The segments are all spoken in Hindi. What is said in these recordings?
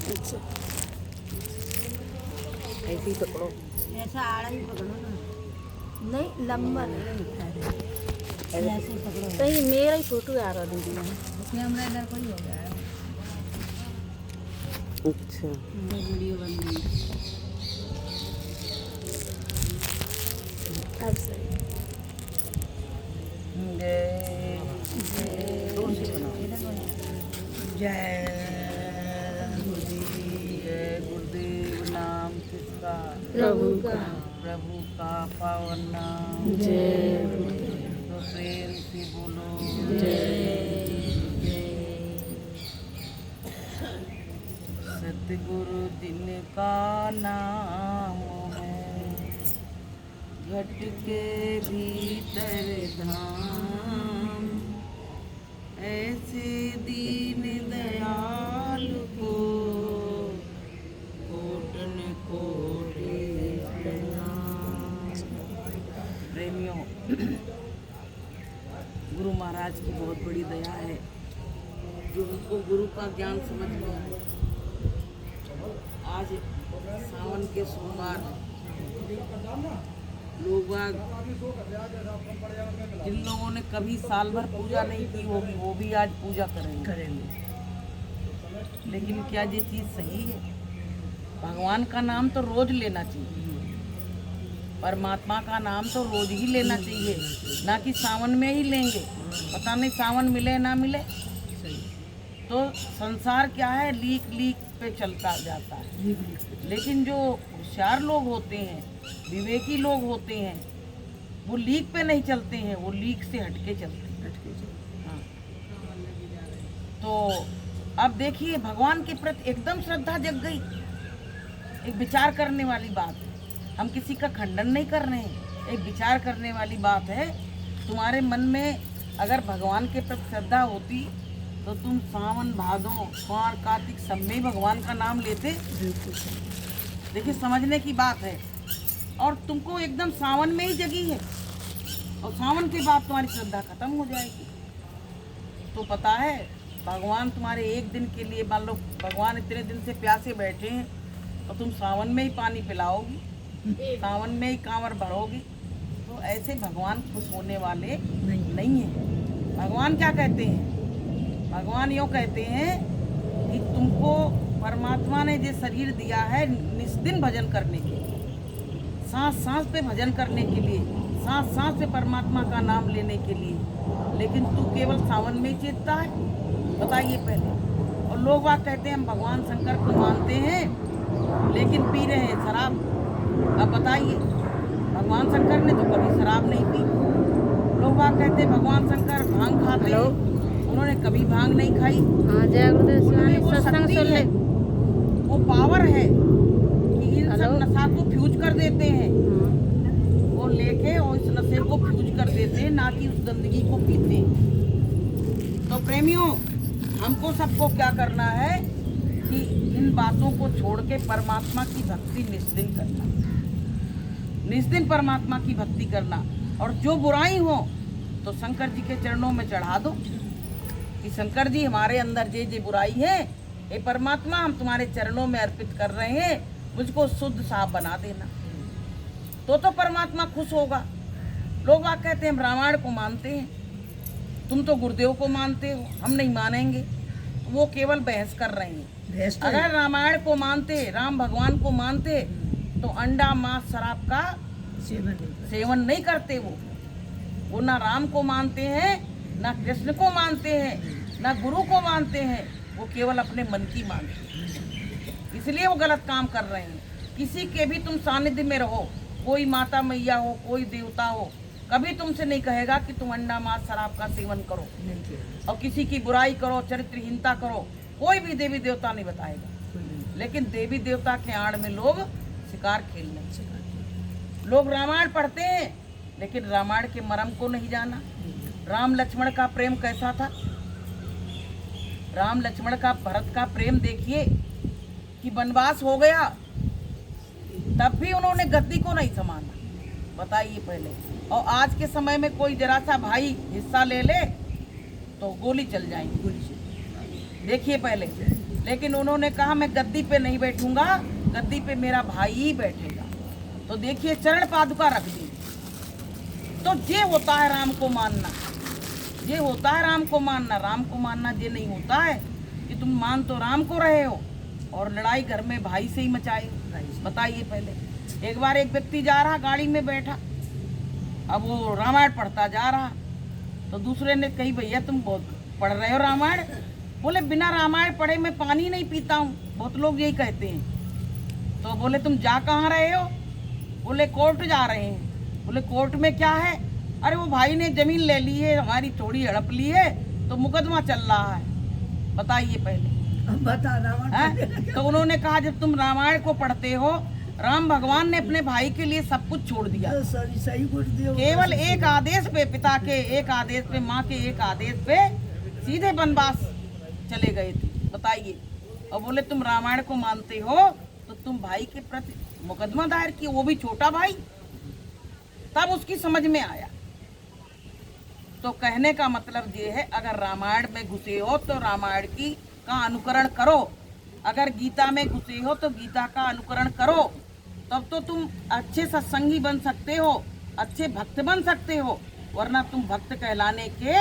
अच्छा, ऐसे ही पकड़ो। ऐसा आड़ा ही पकड़ो ना, नहीं लंबा नहीं, ऐसे पकड़ो। सही मेरा ही फोटो आ रहा दीदी में। उसमें हमारा इधर कोई हो गया है। अच्छा, वीडियो बन गई। अब सही। जय दूर से बनाओ। जय गुरुदेव नाम किसका? प्रभु का। प्रभु का पावन नाम। जय तो प्रेम से बोलो जय। सतगुरु जिनका नाम है, घट के भीतर धाम, ऐसे दीन दयालु को कोटन कोटि प्रणाम। प्रेमियों, गुरु महाराज की बहुत बड़ी दया है जो उनको गुरु का ज्ञान समझ गया है। आज सावन के सोमवार लोग जिन लोगों ने कभी साल भर पूजा नहीं की होगी वो भी आज पूजा करेंगे। लेकिन क्या ये चीज़ सही है? भगवान का नाम तो रोज लेना चाहिए, परमात्मा का नाम तो रोज ही लेना चाहिए, ना कि सावन में ही लेंगे। पता नहीं सावन मिले ना मिले। तो संसार क्या है, लीक लीक पे चलता जाता है। लेकिन जो होशियार लोग होते हैं, विवेकी लोग होते हैं, वो लीक पे नहीं चलते हैं, वो लीक से हटके चलते हैं। हाँ। तो अब देखिए, भगवान के प्रति एकदम श्रद्धा जग गई। एक विचार करने वाली बात है, हम किसी का खंडन नहीं कर रहे हैं, एक विचार करने वाली बात है। तुम्हारे मन में अगर भगवान के प्रति श्रद्धा होती तो तुम सावन भादो माघ कार्तिक सब में भगवान का नाम लेते। देखिए, समझने की बात है। और तुमको एकदम सावन में ही जगी है, और सावन के बाद तुम्हारी श्रद्धा खत्म हो जाएगी। तो पता है, भगवान तुम्हारे एक दिन के लिए, मान लो भगवान इतने दिन से प्यासे बैठे हैं, तो तुम सावन में ही पानी पिलाओगी, सावन में ही कांवर भरोगी। तो ऐसे भगवान खुश होने वाले नहीं है। भगवान क्या कहते हैं? भगवान यूँ कहते हैं कि तुमको परमात्मा ने जो शरीर दिया है निस्दिन भजन करने के लिए, सांस सांस पे भजन करने के लिए, सांस सांस पे परमात्मा का नाम लेने के लिए। लेकिन तू केवल सावन में ही चेतता है, बताइए पहले। और लोग बात कहते हैं हम भगवान शंकर को मानते हैं लेकिन पी रहे हैं शराब। अब बताइए, भगवान शंकर ने तो कभी शराब नहीं पी। लोग बात कहते हैं भगवान शंकर भांग खाते हैं, उन्होंने कभी भांग नहीं खाई। हाँ, जय गुरुदेव शिवानी, वो सत्संग शक्ति सुन ले। है, वो पावर है कि इन सब नशा को फ्यूज कर देते हैं। वो लेके और इस नशे को फ्यूज कर देते हैं, ना कि उस गंदगी को पीते हैं। तो प्रेमियों, हमको सबको क्या करना है कि इन बातों को छोड़ के परमात्मा की भक्ति निस्दिन करना, निस्दिन परमात्मा की भक्ति करना। और जो बुराई हो तो शंकर जी के चरणों में चढ़ा दो कि शंकर जी, हमारे अंदर जे बुराई है, ये परमात्मा हम तुम्हारे चरणों में अर्पित कर रहे हैं, मुझको शुद्ध साफ बना देना। तो परमात्मा खुश होगा। लोग बात कहते हैं हम रामायण को मानते हैं, तुम तो गुरुदेव को मानते हो, हम नहीं मानेंगे। वो केवल बहस कर रहे हैं। अगर रामायण को मानते, राम भगवान को मानते, तो अंडा मांस शराब का सेवन नहीं करते। वो ना राम को मानते हैं, ना कृष्ण को मानते हैं, ना गुरु को मानते हैं, वो केवल अपने मन की मानते हैं। इसलिए वो गलत काम कर रहे हैं। किसी के भी तुम सानिध्य में रहो, कोई माता मैया हो, कोई देवता हो, कभी तुमसे नहीं कहेगा कि तुम अंडा मांस शराब का सेवन करो और किसी की बुराई करो, चरित्रहीनता करो, कोई भी देवी देवता नहीं बताएगा। लेकिन देवी देवता के आड़ में लोग शिकार खेलने, लोग रामायण पढ़ते हैं लेकिन रामायण के मर्म को नहीं जाना। राम लक्ष्मण का प्रेम कैसा था? राम लक्ष्मण का, भरत का प्रेम देखिए कि वनवास हो गया तब भी उन्होंने गद्दी को नहीं संभाला, बताइए पहले। और आज के समय में कोई जरा सा भाई हिस्सा ले ले तो गोली चल जाएगी, गोली चल। देखिए पहले लेकिन उन्होंने कहा मैं गद्दी पे नहीं बैठूंगा, गद्दी पे मेरा भाई ही बैठेगा। तो देखिए चरण पादुका रख दी। तो ये होता है राम को मानना, ये होता है राम को मानना। राम को मानना ये नहीं होता है कि तुम मान तो राम को रहे हो और लड़ाई घर में भाई से ही मचाई हो। बताइए पहले। एक बार एक व्यक्ति जा रहा, गाड़ी में बैठा, अब वो रामायण पढ़ता जा रहा, तो दूसरे ने कही भैया तुम बहुत पढ़ रहे हो रामायण। बोले बिना रामायण पढ़े मैं पानी नहीं पीता हूँ, बहुत लोग यही कहते हैं। तो बोले तुम जा कहाँ रहे हो? बोले कोर्ट जा रहे हैं। बोले कोर्ट में क्या है? अरे वो भाई ने जमीन ले ली है, हमारी थोड़ी हड़प ली है, तो मुकदमा चल रहा है। बताइए पहले, बता रावण। तो उन्होंने कहा जब तुम रामायण को पढ़ते हो, राम भगवान ने अपने भाई के लिए सब कुछ छोड़ दिया, सही कुछ दिया, केवल एक आदेश पे, पिता के एक आदेश पे, माँ के एक आदेश पे सीधे वनवास चले गए थे। बताइए। और बोले तुम रामायण को मानते हो तो तुम भाई के प्रति मुकदमा दायर किए, वो भी छोटा भाई। तब उसकी समझ में आया। तो कहने का मतलब ये है, अगर रामायण में घुसे हो तो रामायण का अनुकरण करो, अगर गीता में घुसे हो तो गीता का अनुकरण करो, तब तो तुम अच्छे सत्संगी बन सकते हो, अच्छे भक्त बन सकते हो। वरना तुम भक्त कहलाने के,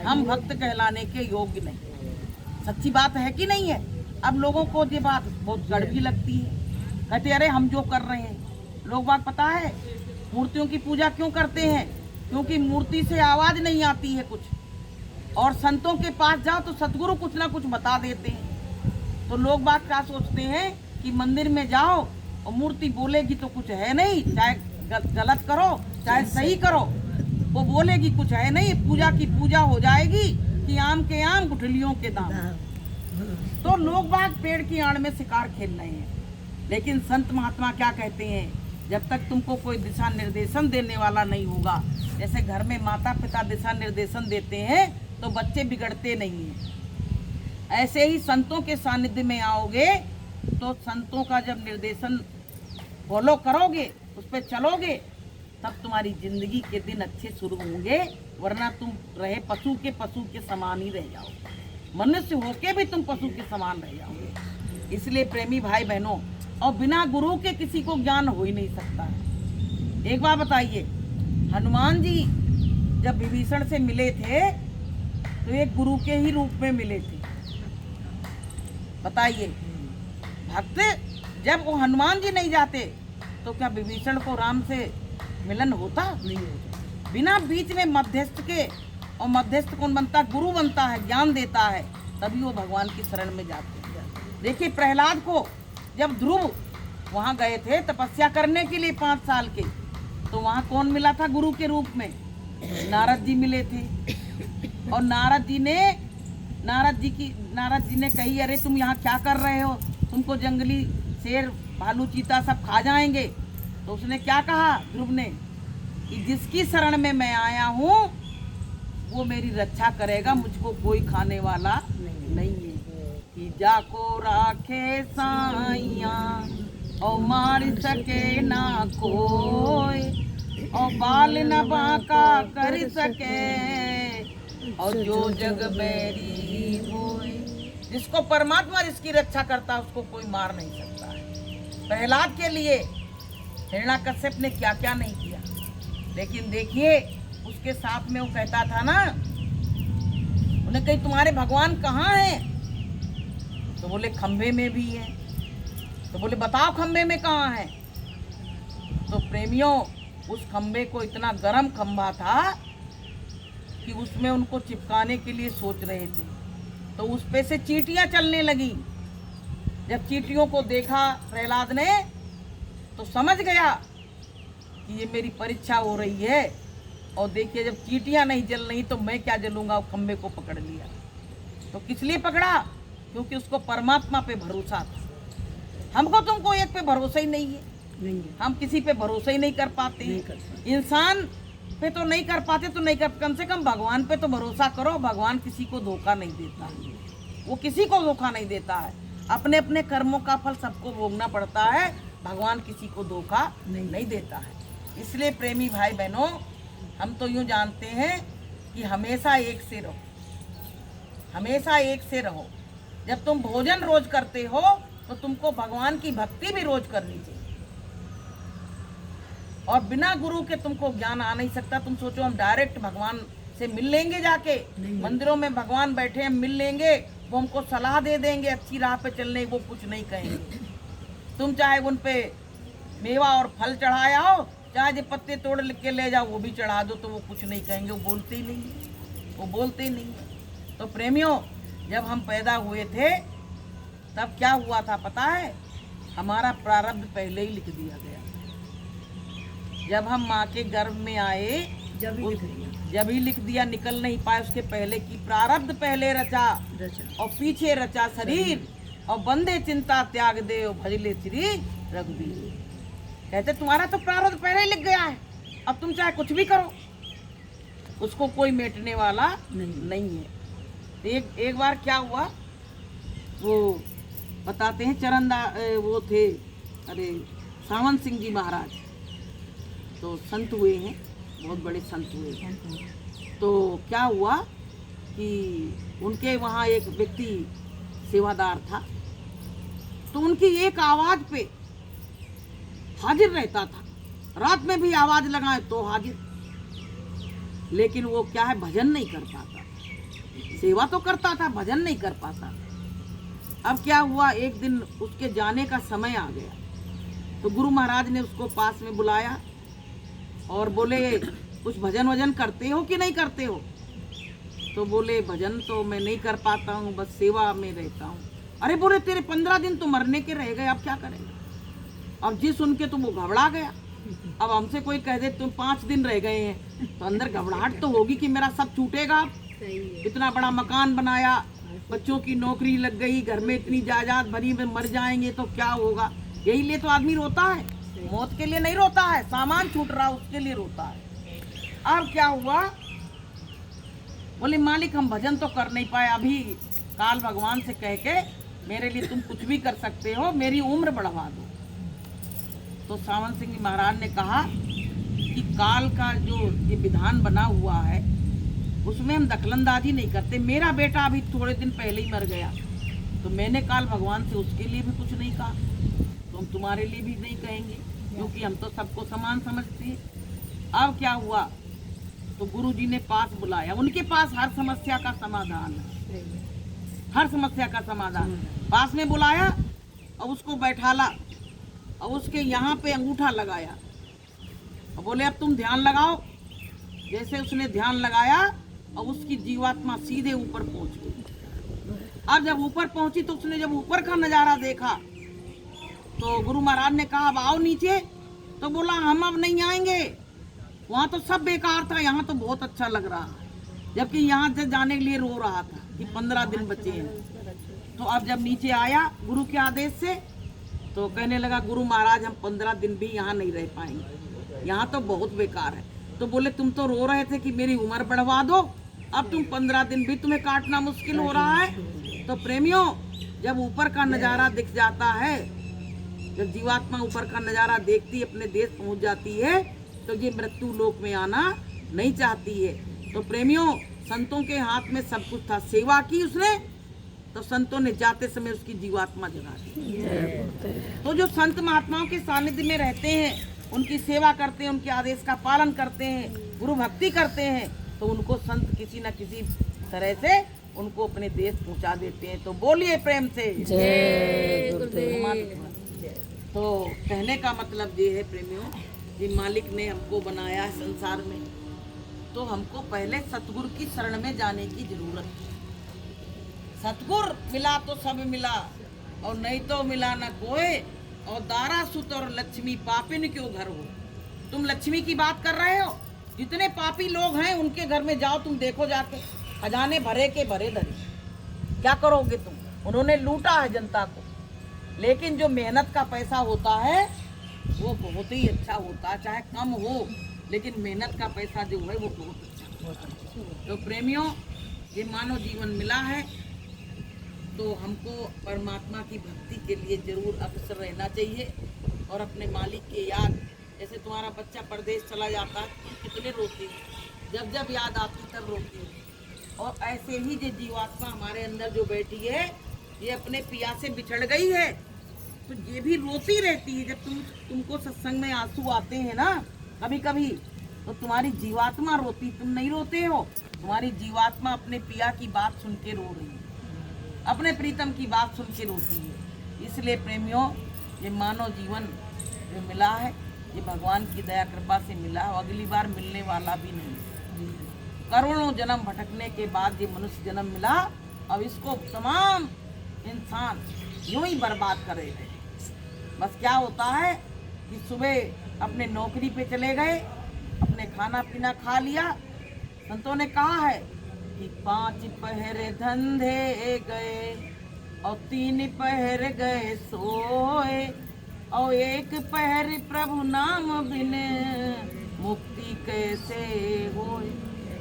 हम भक्त कहलाने के योग्य नहीं। सच्ची बात है कि नहीं है? अब लोगों को ये बात बहुत कड़वी लगती है, कहते अरे हम जो कर रहे हैं। लोग बात पता है मूर्तियों की पूजा क्यों करते हैं? क्योंकि मूर्ति से आवाज नहीं आती है कुछ, और संतों के पास जाओ तो सतगुरु कुछ ना कुछ बता देते हैं। तो लोग बात क्या सोचते हैं कि मंदिर में जाओ और मूर्ति बोलेगी तो कुछ है नहीं, चाहे गलत करो चाहे सही करो, वो बोलेगी कुछ है नहीं, पूजा की पूजा हो जाएगी कि आम के आम गुठलियों के दाम। तो लोग बात पेड़ की आड़ में शिकार खेल रहे हैं। लेकिन संत महात्मा क्या कहते हैं? जब तक तुमको कोई दिशा निर्देशन देने वाला नहीं होगा, जैसे घर में माता पिता दिशा निर्देशन देते हैं तो बच्चे बिगड़ते नहीं हैं, ऐसे ही संतों के सानिध्य में आओगे तो संतों का जब निर्देशन फॉलो करोगे, उस पर चलोगे, तब तुम्हारी जिंदगी के दिन अच्छे शुरू होंगे। वरना तुम रहे पशु के समान ही रह जाओगे, मनुष्य होके भी तुम पशु के समान रह जाओगे। इसलिए प्रेमी भाई बहनों, और बिना गुरु के किसी को ज्ञान हो ही नहीं सकता है। एक बात बताइए, हनुमान जी जब विभीषण से मिले थे तो एक गुरु के ही रूप में मिले थे। बताइए, भक्त जब वो हनुमान जी नहीं जाते तो क्या विभीषण को राम से मिलन होता? नहीं होता। बिना बीच में मध्यस्थ के, और मध्यस्थ कौन बनता? गुरु बनता है, ज्ञान देता है, तभी वो भगवान की शरण में जाते हैं। देखिए प्रहलाद को जब ध्रुव वहाँ गए थे तपस्या करने के लिए 5 साल के, तो वहाँ कौन मिला था गुरु के रूप में? नारद जी मिले थे। और नारद जी ने कही अरे तुम यहाँ क्या कर रहे हो, तुमको जंगली शेर भालू चीता सब खा जाएंगे। तो उसने क्या कहा ध्रुव ने कि जिसकी शरण में मैं आया हूँ वो मेरी रक्षा करेगा, मुझको कोई खाने वाला नहीं है। कि जाको राखे साइया और मार सके ना कोई, और बाल न बांका कर सके, और जो जग बैरी होए। जिसको परमात्मा जिसकी रक्षा करता है उसको कोई मार नहीं सकता है। प्रहलाद के लिए हिरण्याकश्यप ने क्या क्या नहीं किया, लेकिन देखिए उसके साथ में वो कहता था ना, उन्हें कही तुम्हारे भगवान कहाँ हैं? तो बोले खंभे में भी है। तो बोले बताओ खंभे में कहाँ है? तो प्रेमियों, उस खंभे को इतना गर्म खंभा था कि उसमें उनको चिपकाने के लिए सोच रहे थे, तो उस पे से चींटियां चलने लगी। जब चींटियों को देखा प्रहलाद ने तो समझ गया कि ये मेरी परीक्षा हो रही है। और देखिए जब चींटियां नहीं जल रही तो मैं क्या जलूंगा, खंभे को पकड़ लिया। तो किस लिए पकड़ा? क्योंकि उसको परमात्मा पे भरोसा था। हमको तुमको एक पे भरोसा ही नहीं है, हम किसी पे भरोसा ही नहीं कर पाते हैं। इंसान पे तो नहीं कर पाते तो नहीं कर, कम से कम भगवान पे तो भरोसा करो। भगवान किसी को धोखा नहीं देता है, वो किसी को धोखा नहीं देता है। अपने अपने कर्मों का फल सबको भोगना पड़ता है, भगवान किसी को धोखा नहीं देता है। इसलिए प्रेमी भाई बहनों, हम तो यूँ जानते हैं कि हमेशा एक से रहो, हमेशा एक से रहो। जब तुम भोजन रोज करते हो तो तुमको भगवान की भक्ति भी रोज करनी चाहिए। और बिना गुरु के तुमको ज्ञान आ नहीं सकता। तुम सोचो हम डायरेक्ट भगवान से मिल लेंगे, जाके मंदिरों में भगवान बैठे हैं मिल लेंगे, वो हमको सलाह दे देंगे अच्छी राह पे चलने, वो कुछ नहीं कहेंगे। तुम चाहे उन पे मेवा और फल चढ़ाया हो, चाहे जो पत्ते तोड़ के ले जाओ वो भी चढ़ा दो, तो वो कुछ नहीं कहेंगे, वो बोलते ही नहीं है, वो बोलते ही नहीं है। तो प्रेमियों, जब हम पैदा हुए थे तब क्या हुआ था पता है? हमारा प्रारब्ध पहले ही लिख दिया गया। जब हम माँ के गर्भ में आए जब ही लिख दिया, निकल नहीं पाए उसके पहले की प्रारब्ध पहले रचा और पीछे रचा शरीर, और बंदे चिंता त्याग दे और भजले श्री रघुवीर। कहते तुम्हारा तो प्रारब्ध पहले ही लिख गया है, अब तुम चाहे कुछ भी करो, उसको कोई मेटने वाला नहीं है। एक बार क्या हुआ, वो बताते हैं वो थे सावंत सिंह जी महाराज, तो संत हुए हैं, बहुत बड़े संत हुए हैं। तो क्या हुआ कि उनके वहाँ एक व्यक्ति सेवादार था, तो उनकी एक आवाज पे हाजिर रहता था, रात में भी आवाज लगाए तो हाजिर। लेकिन वो क्या है, भजन नहीं कर पाता, सेवा तो करता था, भजन नहीं कर पाता। अब क्या हुआ, एक दिन उसके जाने का समय आ गया, तो गुरु महाराज ने उसको पास में बुलाया और बोले कुछ भजन वजन करते हो कि नहीं करते हो? तो बोले भजन तो मैं नहीं कर पाता हूँ, बस सेवा में रहता हूँ। अरे बोले तेरे 15 दिन तो मरने के रह गए, अब क्या करेंगे? अब जी सुन के तो वो घबरा गया। अब हमसे कोई कह दे तुम 5 दिन रह गए हैं, तो अंदर घबराहट तो होगी कि मेरा सब छूटेगा। इतना बड़ा मकान बनाया, बच्चों की नौकरी लग गई, घर में इतनी जायदाद भरी में मर जाएंगे तो क्या होगा? यही लिए तो आदमी रोता है, मौत के लिए नहीं रोता है, सामान छूट रहा उसके लिए रोता है। अब क्या हुआ, बोले मालिक हम भजन तो कर नहीं पाए, अभी काल भगवान से कह के मेरे लिए तुम कुछ भी कर सकते हो, मेरी उम्र बढ़वा दो। तो सावंत सिंह महाराज ने कहा कि काल का जो ये विधान बना हुआ है उसमें हम दखलंदाजी नहीं करते। मेरा बेटा अभी थोड़े दिन पहले ही मर गया, तो मैंने काल भगवान से उसके लिए भी कुछ नहीं कहा, तो हम तुम्हारे लिए भी नहीं कहेंगे, क्योंकि हम तो सबको समान समझते हैं। अब क्या हुआ, तो गुरु जी ने पास बुलाया, उनके पास हर समस्या का समाधान है, हर समस्या का समाधान। पास में बुलाया और उसको बैठाला और उसके यहाँ पे अंगूठा लगाया और बोले अब तुम ध्यान लगाओ। जैसे उसने ध्यान लगाया और उसकी जीवात्मा सीधे ऊपर पहुंच गई। अब जब ऊपर पहुंची तो उसने जब ऊपर का नजारा देखा तो गुरु महाराज ने कहा अब आओ नीचे, तो बोला हम अब नहीं आएंगे, वहाँ तो सब बेकार था, यहाँ तो बहुत अच्छा लग रहा है। जबकि यहाँ से जाने के लिए रो रहा था कि 15 दिन बचे हैं। तो अब जब नीचे आया गुरु के आदेश से, तो कहने लगा गुरु महाराज हम 15 दिन भी यहाँ नहीं रह पाएंगे, यहाँ तो बहुत बेकार है। तो बोले तुम तो रो रहे थे कि मेरी उम्र बढ़वा दो, अब तुम 15 दिन भी तुम्हें काटना मुश्किल हो रहा है। तो प्रेमियों, जब ऊपर का नज़ारा दिख जाता है, जब जीवात्मा ऊपर का नज़ारा देखती अपने देश पहुँच जाती है, तो ये मृत्यु लोक में आना नहीं चाहती है। तो प्रेमियों, संतों के हाथ में सब कुछ था, सेवा की उसने, तो संतों ने जाते समय उसकी जीवात्मा जगा दी। तो जो संत महात्माओं के सानिध्य में रहते हैं, उनकी सेवा करते हैं, उनके आदेश का पालन करते हैं, गुरु भक्ति करते हैं, तो उनको संत किसी न किसी तरह से उनको अपने देश पहुंचा देते हैं। तो बोलिए प्रेम से जय गुरुदेव। तो कहने का मतलब ये है प्रेमियों, कि मालिक ने हमको बनाया है संसार में, तो हमको पहले सतगुरु की शरण में जाने की जरूरत है। सतगुर मिला तो सब मिला, और नहीं तो मिला न कोई, और दारा सुत और लक्ष्मी पापिन क्यों घर हो। तुम लक्ष्मी की बात कर रहे हो, जितने पापी लोग हैं उनके घर में जाओ, तुम देखो जाके, खजाने भरे के भरे धरे, क्या करोगे तुम? उन्होंने लूटा है जनता को। लेकिन जो मेहनत का पैसा होता है वो बहुत ही अच्छा होता है, चाहे कम हो, लेकिन मेहनत का पैसा जो है वो बहुत अच्छा होता है। तो प्रेमियों, ये मानव जीवन मिला है, तो हमको परमात्मा की भक्ति के लिए जरूर अवसर रहना चाहिए, और अपने मालिक के याद, जैसे तुम्हारा बच्चा परदेश चला जाता है कितने रोती हो, जब जब याद आती तब रोती हो। और ऐसे ही जो जीवात्मा हमारे अंदर जो बैठी है, ये अपने पिया से बिछड़ गई है, तो ये भी रोती रहती है। जब तुमको सत्संग में आंसू आते हैं ना कभी कभी, तो तुम्हारी जीवात्मा रोती, तुम नहीं रोते हो। तुम्हारी जीवात्मा अपने पिया की बात सुन के रो रही है, अपने प्रीतम की बात सुन के रोती है। इसलिए प्रेमियों, ये मानव जीवन जो मिला है, ये भगवान की दया कृपा से मिला है, अगली बार मिलने वाला भी नहीं। करोड़ों जन्म भटकने के बाद ये मनुष्य जन्म मिला। अब इसको तमाम इंसान यूं ही बर्बाद करे गए। बस क्या होता है कि सुबह अपने नौकरी पे चले गए, अपने खाना पीना खा लिया। संतों ने कहा है कि 5 पहर धंधे गए और 3 पहर गए सोए और 1 पहर प्रभु नाम बिन मुक्ति कैसे होए।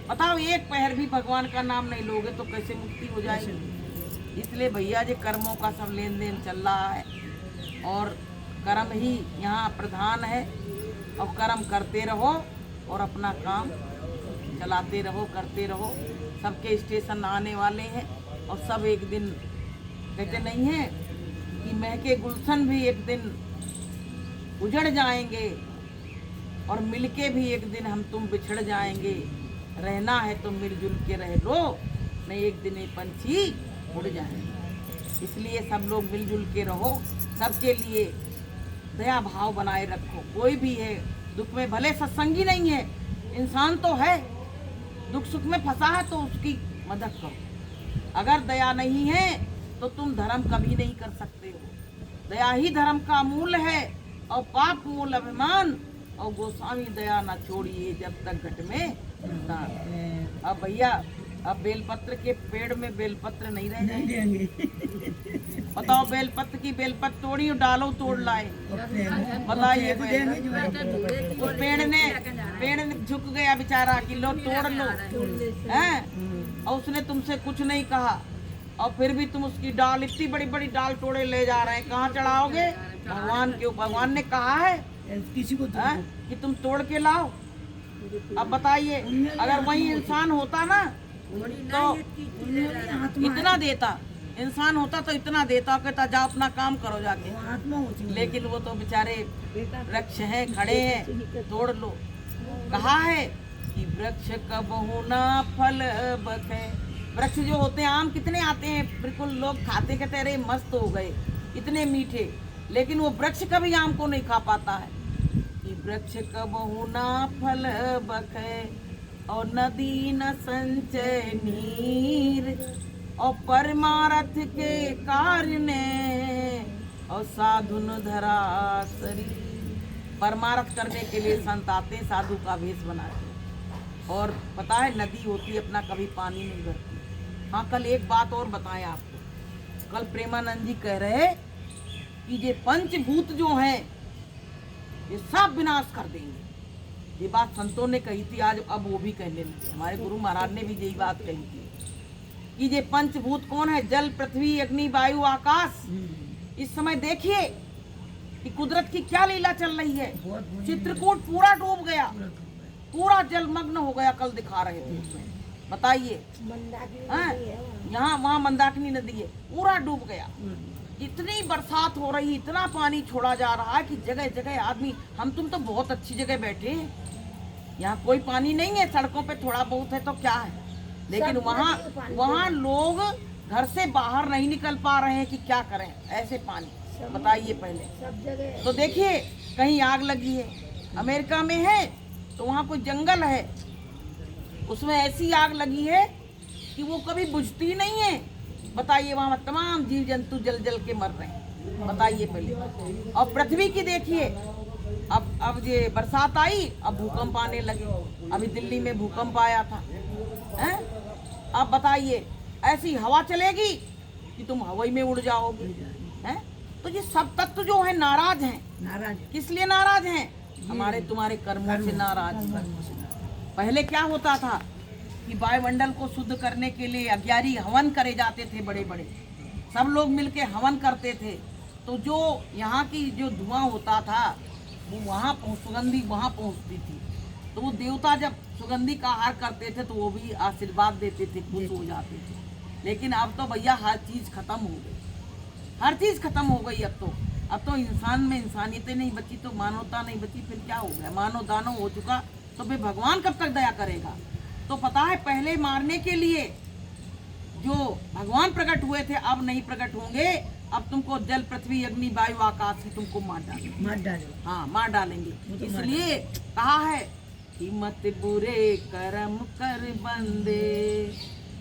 बताओ, 1 पहर भी भगवान का नाम नहीं लोगे तो कैसे मुक्ति हो जाएगी। इसलिए भैया जी कर्मों का सब लेन देन चल रहा है और कर्म ही यहाँ प्रधान है। और कर्म करते रहो और अपना काम चलाते रहो, करते रहो। सबके स्टेशन आने वाले हैं और सब एक दिन, कहते नहीं है कि महके गुलशन भी एक दिन उजड़ जाएंगे और मिलके भी एक दिन हम तुम बिछड़ जाएंगे। रहना है तो मिलजुल के रह लो, नहीं एक दिन ये पंछी उड़ जाएंगे। इसलिए सब लोग मिलजुल के रहो, सबके लिए दया भाव बनाए रखो। कोई भी है दुख में, भले सत्संगी नहीं है, इंसान तो है, दुख सुख में फंसा है तो उसकी मदद करो। अगर दया नहीं है तो तुम धर्म कभी नहीं कर सकते हो। दया ही धर्म का मूल है और पाप मूल अभिमान। और गोस्वामी दया न छोड़िए जब तक घट में ना। अब भैया, अब बेलपत्र के पेड़ में बेलपत्र नहीं रह जाएंगे। बताओ, बेलपत्र की बेलपत्र तोड़ी और डालो तोड़ लाए, बताइए। उस पेड़ ने झुक गया बेचारा कि लो तोड़ लो, हैं? और उसने तुमसे कुछ नहीं कहा और फिर भी तुम उसकी डाल, इतनी बड़ी बड़ी डाल तोड़े ले जा रहे हैं। कहाँ चढ़ाओगे? भगवान के। भगवान ने कहा है किसी को कि तुम तोड़ के लाओ। अब बताइए, अगर वही इंसान होता ना तो इतना देता, इंसान होता तो इतना देता, कहता जाओ अपना काम करो जाके। आत्मा होती है। लेकिन वो तो बेचारे वृक्ष हैं, खड़े हैं, तोड़ लो। कहा है कि वृक्ष कबहू ना फल बखे। वृक्ष जो होते हैं, आम कितने आते हैं, बिल्कुल लोग खाते कहते अरे मस्त हो गए, इतने मीठे, लेकिन वो वृक्ष कभी आम को नहीं खा पाता है। कि वृक्ष कबहू ना फल बखे और नदी न संचय नीर और परमारथ के कार्य ने और साधु न धरा शरीर। परमारथ करने के लिए संत आते, साधु का वेश बनाते। और पता है, नदी होती है अपना कभी पानी नहीं भरती। हाँ, कल एक बात और बताएं आपको। कल प्रेमानंद जी कह रहे कि ये पंचभूत जो हैं ये सब विनाश कर देंगे। ये बात संतों ने कही थी, आज अब वो भी कहने लगे। हमारे गुरु महाराज ने भी यही बात कही थी कि ये पंचभूत कौन है? जल, पृथ्वी, अग्नि, वायु, आकाश। इस समय देखिए कि कुदरत की क्या लीला चल रही है। चित्रकूट पूरा डूब गया, पूरा जलमग्न हो गया। कल दिखा रहे थे उसमें, बताइए। यहाँ वहाँ मंदाकिनी नदी है, पूरा डूब गया। इतनी बरसात हो रही, इतना पानी छोड़ा जा रहा है कि जगह जगह आदमी, हम तुम तो बहुत अच्छी जगह बैठे हैं, यहाँ कोई पानी नहीं है, सड़कों पे थोड़ा बहुत है तो क्या है, लेकिन वहाँ लोग घर से बाहर नहीं निकल पा रहे हैं कि क्या करें ऐसे पानी। बताइए पहले तो देखिए, कहीं आग लगी है, अमेरिका में है तो वहाँ कोई जंगल है, उसमें ऐसी आग लगी है कि वो कभी बुझती नहीं है। बताइए, वहाँ तमाम जीव जंतु जल जल के मर रहे हैं। बताइए पहले। और पृथ्वी की देखिए, अब ये बरसात आई, अब भूकंप आने लगे। अभी दिल्ली में भूकंप आया था, हैं? अब बताइए, ऐसी हवा चलेगी कि तुम हवाई में उड़ जाओगे, हैं? तो ये सब तत्व जो है नाराज हैं। नाराज किस लिए नाराज हैं? हमारे तुम्हारे कर्मों से नाराज। पहले क्या होता था कि वायुमंडल को शुद्ध करने के लिए 11 हवन करे जाते थे, बड़े बड़े सब लोग मिलके हवन करते थे। तो जो यहाँ की जो धुआं होता था वो वहाँ सुगंधी वहाँ पहुँचती थी, तो वो देवता जब सुगंधी का आहार करते थे तो वो भी आशीर्वाद देते थे, खुश हो जाते थे। लेकिन अब तो भैया हर चीज़ खत्म हो गई। हर चीज खत्म हो गई अब तो इंसान में इंसानियतें नहीं बची, तो मानवता नहीं बची, फिर क्या हो गया? मानव दानव हो चुका, तो फिर भगवान कब तक दया करेगा? तो पता है पहले मारने के लिए जो भगवान प्रकट हुए थे अब नहीं प्रकट होंगे। अब तुमको जल पृथ्वी अग्नि वायु आकाश से तुमको मार डालेंगे, मार डालो। हाँ मार डालेंगे। इसलिए कहा है कि मत बुरे कर्म कर बंदे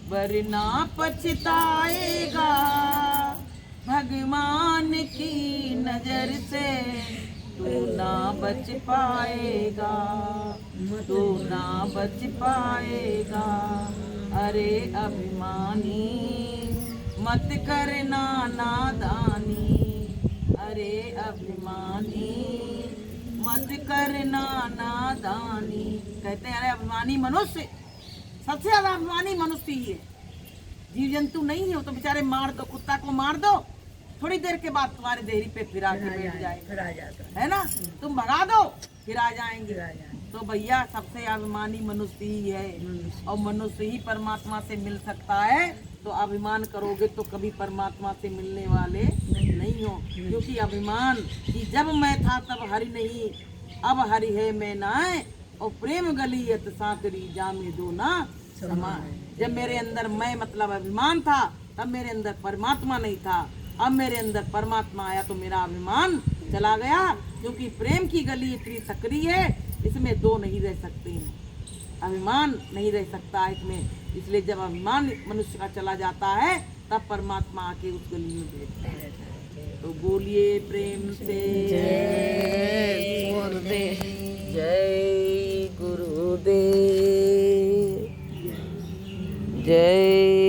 वरना पछताएगा, भगवान की नजर से तू ना बच पाएगा, तू ना बच पाएगा। अरे अभिमानी मत करना नादानी, अरे अभिमानी मत करना नादानी। कहते हैं अरे अभिमानी मनुष्य, सबसे ज्यादा अभिमानी मनुष्य ही है, जीव जंतु नहीं है। तो बेचारे मार दो, कुत्ता को मार दो, थोड़ी देर के बाद तुम्हारे देहरी पे फिर आके बैठ जाएगा, फिर आ जाता है ना? तुम भगा दो फिर आ जाएंगे। फिर आ जाएंगे। तो भैया सबसे अभिमानी मनुष्य ही है, और मनुष्य ही परमात्मा से मिल सकता है। तो अभिमान करोगे तो कभी परमात्मा से मिलने वाले नहीं हो, क्योंकि अभिमान कि जब मैं था तब हरि नहीं, अब हरि है मैं नाय, और प्रेम गलियत साकरी जामे दो ना समा। जब मेरे अंदर मैं मतलब अभिमान था तब मेरे अंदर परमात्मा नहीं था, अब मेरे अंदर परमात्मा आया तो मेरा अभिमान चला गया, क्योंकि प्रेम की गली इतनी सकरी है, इसमें दो नहीं रह सकते हैं, अभिमान नहीं रह सकता है इसमें। इसलिए जब अभिमान मनुष्य का चला जाता है तब परमात्मा आके उस गली में बैठता है। तो बोलिए प्रेम से जय गुरुदेव। जय गुरुदेव, जय